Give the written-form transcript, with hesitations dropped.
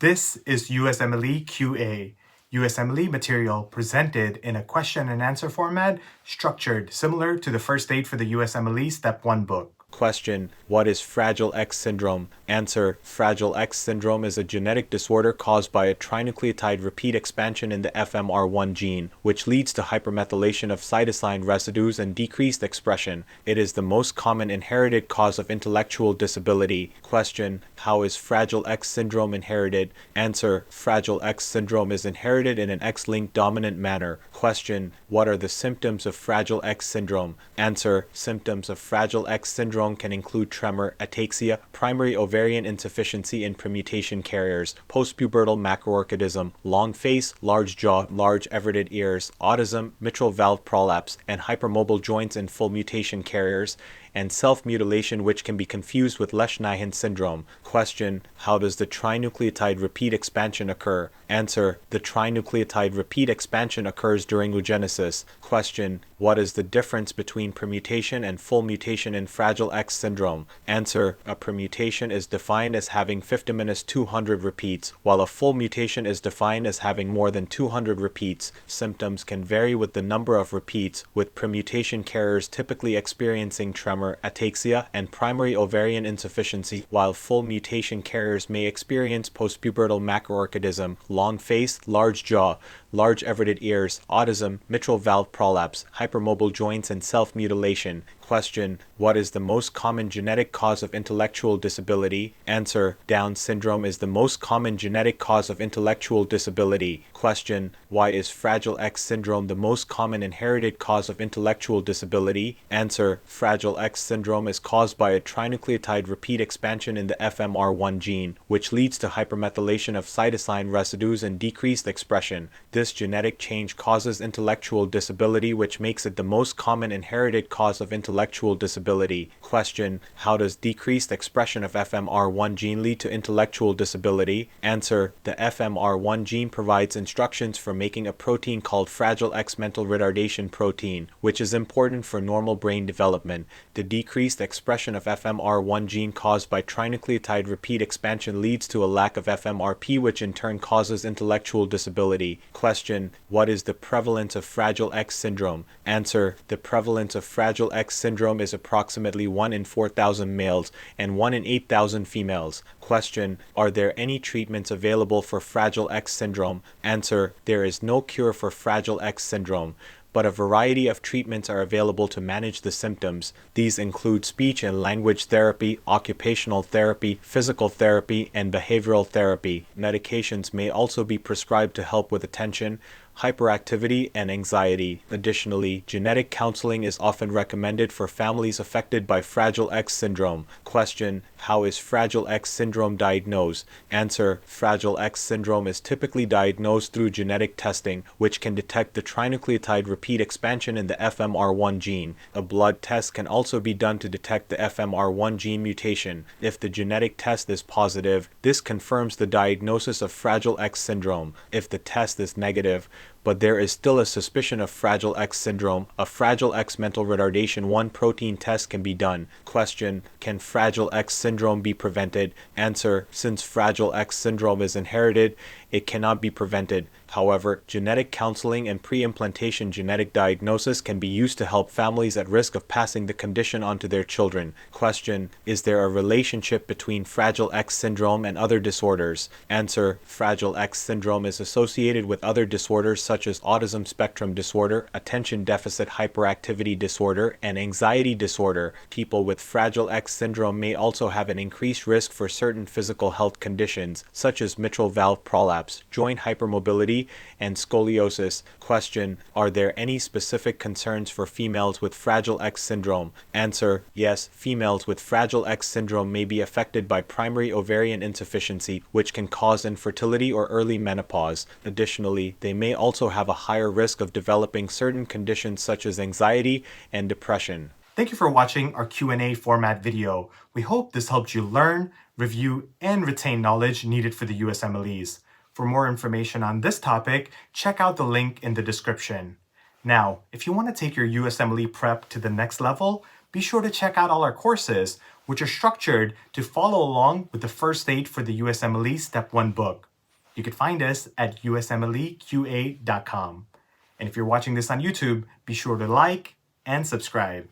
This is USMLE QA, USMLE material presented in a question and answer format structured similar to the first aid for the USMLE Step 1 book. Question: what is Fragile X syndrome? Answer: Fragile X syndrome is a genetic disorder caused by a trinucleotide repeat expansion in the Fmr1 gene, which leads to hypermethylation of cytosine residues and decreased expression. It is the most common inherited cause of intellectual disability. Question: how is Fragile X syndrome inherited? Answer: Fragile X syndrome is inherited in an X-linked dominant manner. Question: what are the symptoms of Fragile X syndrome? Answer: symptoms of Fragile X syndrome can include tremor, ataxia, primary ovarian insufficiency in premutation carriers, postpubertal macroorchidism, long face, large jaw, large everted ears, autism, mitral valve prolapse, and hypermobile joints in full mutation carriers, and self-mutilation, which can be confused with Lesch-Nyhan syndrome. Question: how does the trinucleotide repeat expansion occur? Answer: the trinucleotide repeat expansion occurs during oogenesis. Question: what is the difference between permutation and full mutation in Fragile X syndrome? Answer: a permutation is defined as having 50-200 repeats, while a full mutation is defined as having more than 200 repeats. Symptoms can vary with the number of repeats, with permutation carriers typically experiencing tremor, ataxia, and primary ovarian insufficiency, while full mutation carriers may experience postpubertal macroorchidism, long face, large jaw, large everted ears, autism, mitral valve prolapse, hypermobile joints, and self-mutilation. Question: what is the most common genetic cause of intellectual disability? Answer: Down syndrome is the most common genetic cause of intellectual disability. Question: why is Fragile X syndrome the most common inherited cause of intellectual disability? Answer: Fragile X syndrome is caused by a trinucleotide repeat expansion in the Fmr1 gene, which leads to hypermethylation of cytosine residues and decreased expression. This genetic change causes intellectual disability, which makes it the most common inherited cause of intellectual disability. Question: how does decreased expression of Fmr1 gene lead to intellectual disability? Answer: the Fmr1 gene provides instructions for making a protein called Fragile X mental retardation protein, which is important for normal brain development. The decreased expression of Fmr1 gene caused by trinucleotide repeat expansion leads to a lack of FMRP, which in turn causes intellectual disability. Question: what is the prevalence of Fragile X syndrome? Answer: the prevalence of Fragile X syndrome is approximately 1 in 4,000 males and 1 in 8,000 females. Question: are there any treatments available for Fragile X syndrome? Answer: there is no cure for Fragile X syndrome, but a variety of treatments are available to manage the symptoms. These include speech and language therapy, occupational therapy, physical therapy, and behavioral therapy. Medications may also be prescribed to help with attention, hyperactivity, and anxiety. Additionally, genetic counseling is often recommended for families affected by Fragile X syndrome. Question: how is Fragile X syndrome diagnosed? Answer: Fragile X syndrome is typically diagnosed through genetic testing, which can detect the trinucleotide repeat expansion in the Fmr1 gene. A blood test can also be done to detect the Fmr1 gene mutation. If the genetic test is positive, this confirms the diagnosis of Fragile X syndrome. If the test is negative, but there is still a suspicion of Fragile X syndrome, a Fragile X mental retardation 1 protein test can be done. Question: can Fragile X syndrome be prevented? Answer: since Fragile X syndrome is inherited, it cannot be prevented. However, genetic counseling and pre-implantation genetic diagnosis can be used to help families at risk of passing the condition on to their children. Question: is there a relationship between Fragile X syndrome and other disorders? Answer: Fragile X syndrome is associated with other disorders such as autism spectrum disorder, attention deficit hyperactivity disorder, and anxiety disorder. People with Fragile X syndrome may also have an increased risk for certain physical health conditions, such as mitral valve prolapse, joint hypermobility, and scoliosis. Question: are there any specific concerns for females with Fragile X syndrome? Answer: yes, females with Fragile X syndrome may be affected by primary ovarian insufficiency, which can cause infertility or early menopause. Additionally, they may also have a higher risk of developing certain conditions such as anxiety and depression. Thank you for watching our Q&A format video. We hope this helped you learn, review, and retain knowledge needed for the USMLEs. For more information on this topic, check out the link in the description. Now, if you want to take your USMLE prep to the next level, be sure to check out all our courses, which are structured to follow along with the first aid for the USMLE Step 1 book. You can find us at usmleqa.com. And if you're watching this on YouTube, be sure to like and subscribe.